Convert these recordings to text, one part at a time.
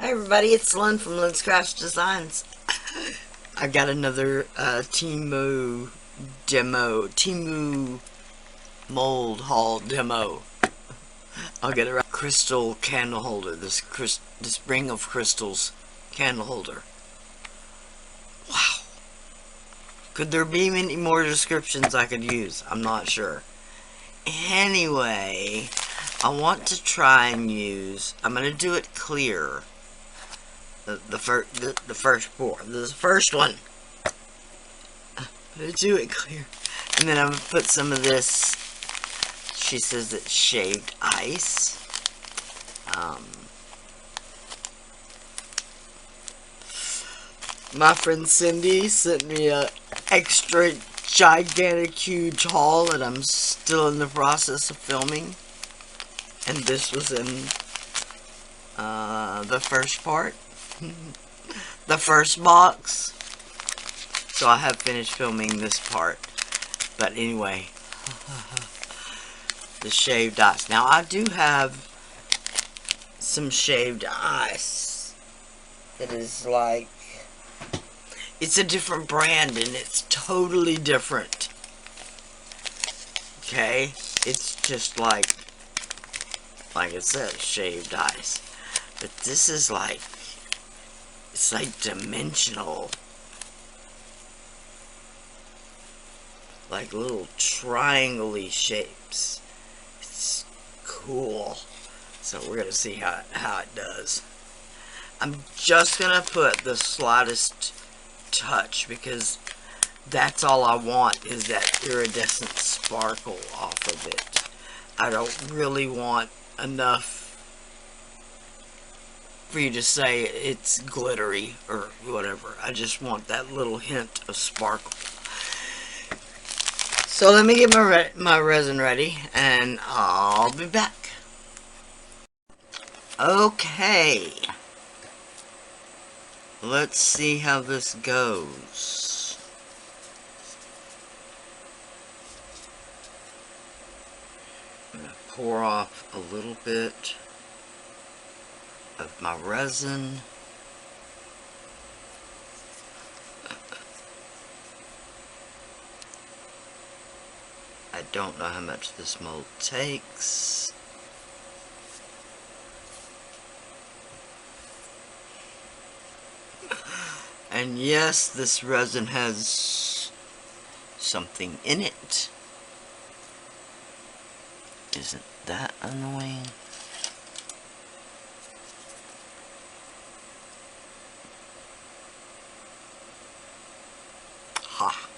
Hi everybody, it's Lynn from Lynn's Crafts Designs. I got another Temu mold haul demo. I'll get a crystal candle holder, this ring of crystals candle holder. Wow. Could there be many more descriptions I could use? I'm not sure. Anyway, I want to try and use, I'm going to do it clear. The first pour. This is the first one. I'm gonna do it clear. And then I'm gonna put some of this, she says it's shaved ice. My friend Cindy sent me a extra gigantic huge haul that I'm still in the process of filming. And this was in the first part. The first box. So I have finished filming this part. But anyway, the shaved ice. Now I do have some shaved ice. It is like, it's a different brand and it's totally different. Okay, it's just like it says, shaved ice. But this is like, it's like dimensional. Like little triangle-y shapes. It's cool. So we're going to see how it does. I'm just going to put the slightest touch because that's all I want is that iridescent sparkle off of it. I don't really want enough for you to say it's glittery or whatever. I just want that little hint of sparkle. So let me get my resin ready and I'll be back. Okay. Let's see how this goes. I'm going to pour off a little bit of my resin. I don't know how much this mold takes. And yes, this resin has something in it. Isn't that annoying? Ha!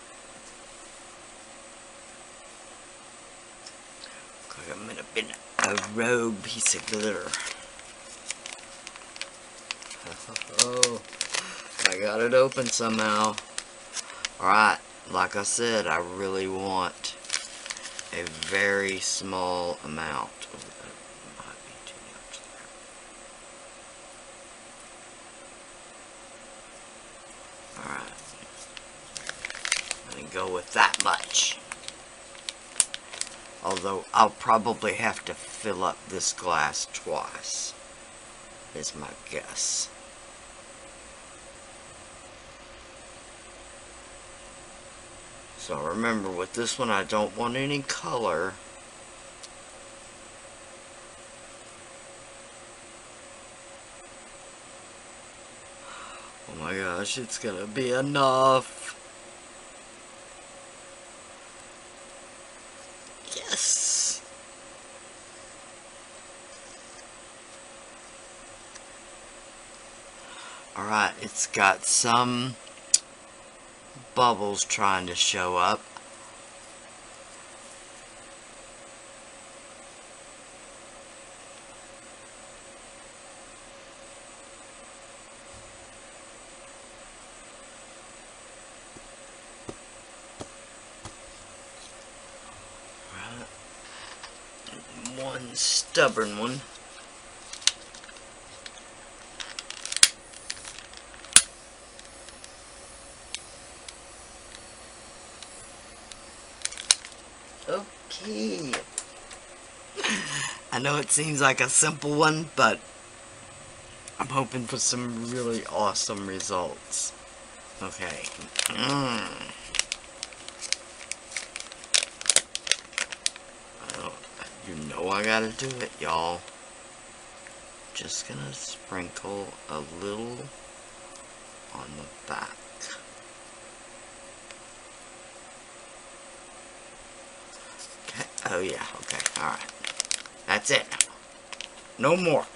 I'm gonna bin a rogue piece of glitter. Oh, I got it open somehow. Alright, like I said, I really want a very small amount. Oh, that might be too much there. Alright. I'm gonna go with that much. Although I'll probably have to fill up this glass twice, is my guess. So remember, with this one I don't want any color. Oh my gosh, it's gonna be enough. Yes! Alright, it's got some bubbles trying to show up. One stubborn one. Okay. I know it seems like a simple one, but I'm hoping for some really awesome results. Okay. Well, you know I gotta do it, y'all. Just gonna sprinkle a little on the back. Okay. Oh yeah, okay, alright. That's it. No more.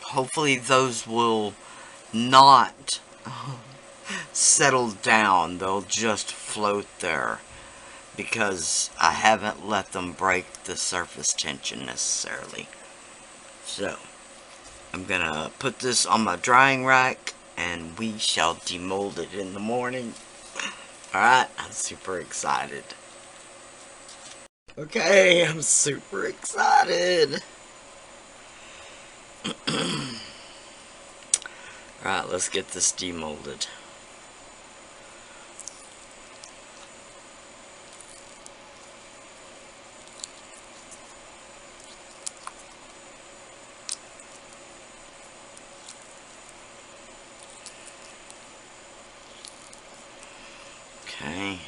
Hopefully those will not settle down. They'll just float there, because I haven't let them break the surface tension necessarily. So, I'm gonna put this on my drying rack, and we shall demold it in the morning. Alright, I'm super excited. Okay, I'm super excited. Alright, let's get this demolded. Okay.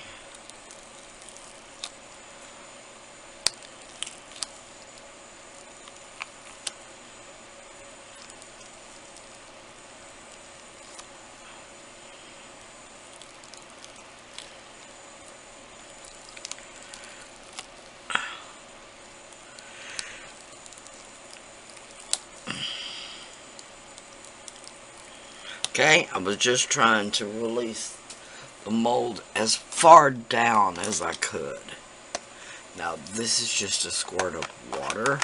Okay, I was just trying to release the mold as far down as I could. Now, this is just a squirt of water.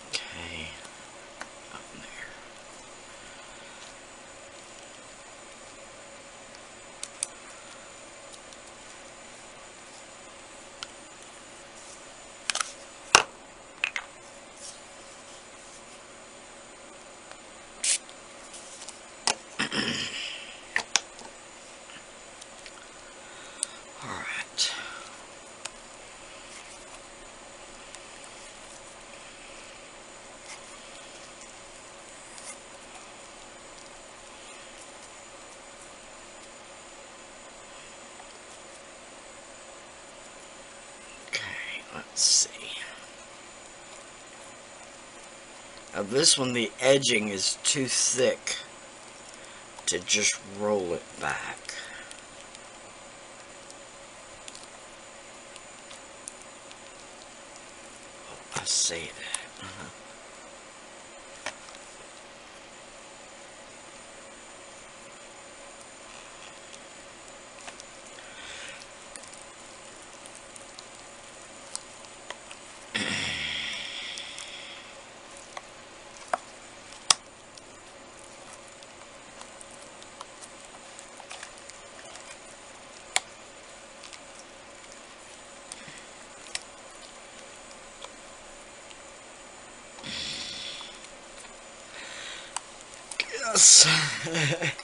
Okay, up there. Alright. Okay, let's see. Now this one, the edging is too thick to just roll it back. I say that. Yes. Alright.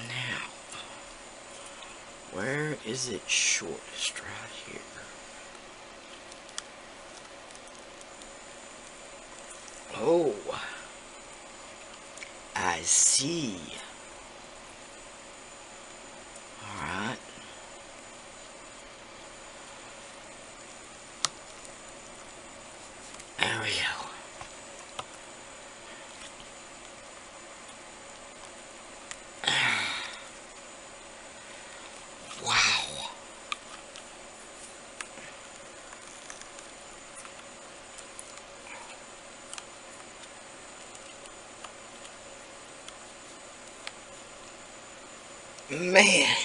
Now, where is it shortest? Right here. Oh, I see. Alright. There we go. Wow. Man.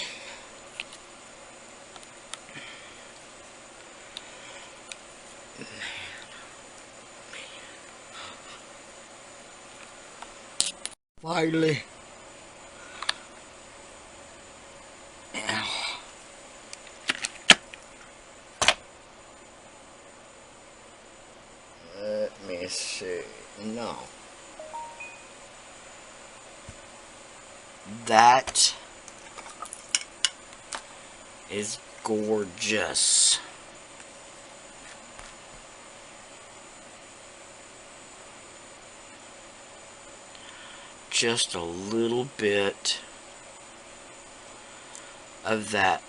Finally. No. That is gorgeous. Just a little bit of that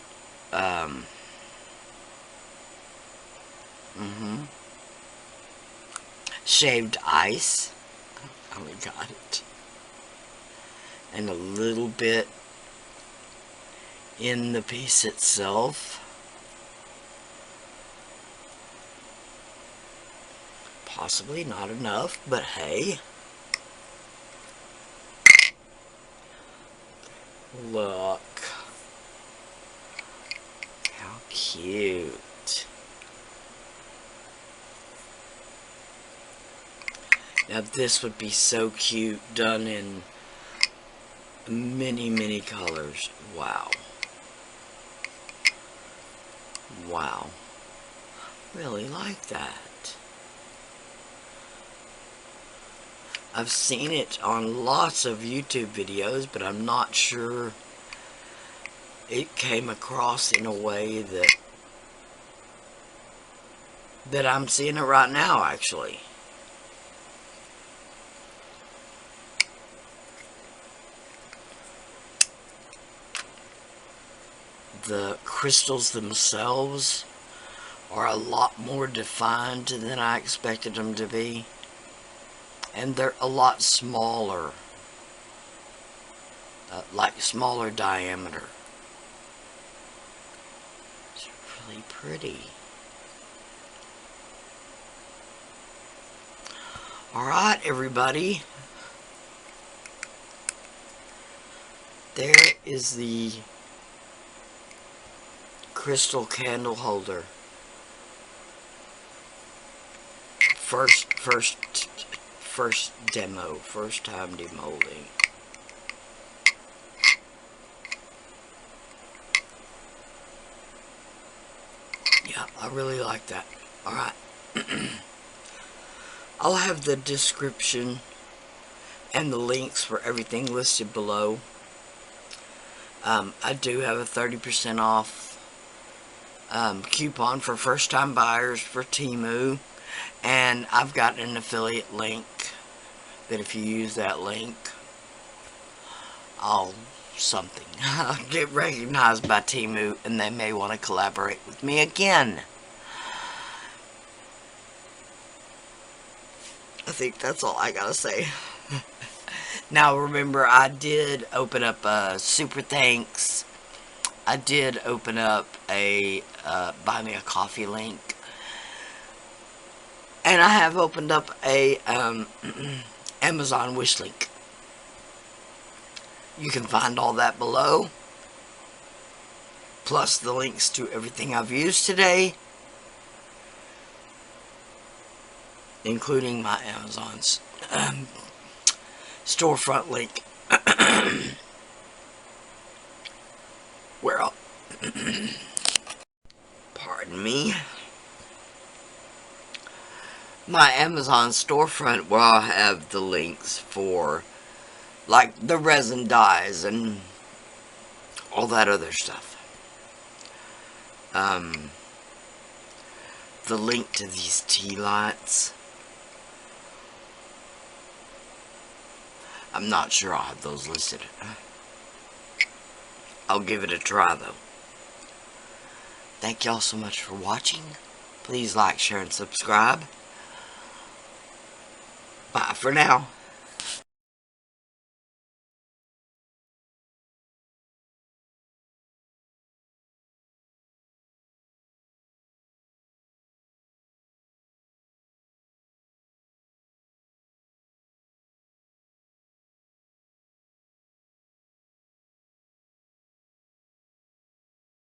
shaved ice. Oh, we got it. And a little bit in the piece itself. Possibly not enough, but hey. Look. How cute. Now this would be so cute done in many colors. Wow. Wow. Really like that. I've seen it on lots of YouTube videos, but I'm not sure it came across in a way that I'm seeing it right now, actually. The crystals themselves are a lot more defined than I expected them to be. And they're a lot smaller. Like smaller diameter. It's really pretty. Alright, everybody. There is the crystal candle holder. First demo, first time demolding. Yeah, I really like that. Alright. I'll have the description and the links for everything listed below. I do have a 30% off coupon for first time buyers for Temu. And I've got an affiliate link that if you use that link, I'll get recognized by Temu, and they may want to collaborate with me again. I think that's all I gotta say. Now remember, I did open up a super thanks. I did open up a buy me a coffee link. And I have opened up a Amazon wish link. You can find all that below. Plus the links to everything I've used today. Including my Amazon's storefront link. Where I'll pardon me. My Amazon storefront where I'll have the links for like the resin dyes and all that other stuff. The link to these tea lights, I'm not sure I'll have those listed. I'll give it a try though. Thank y'all so much for watching. Please like, share, and subscribe. Bye for now.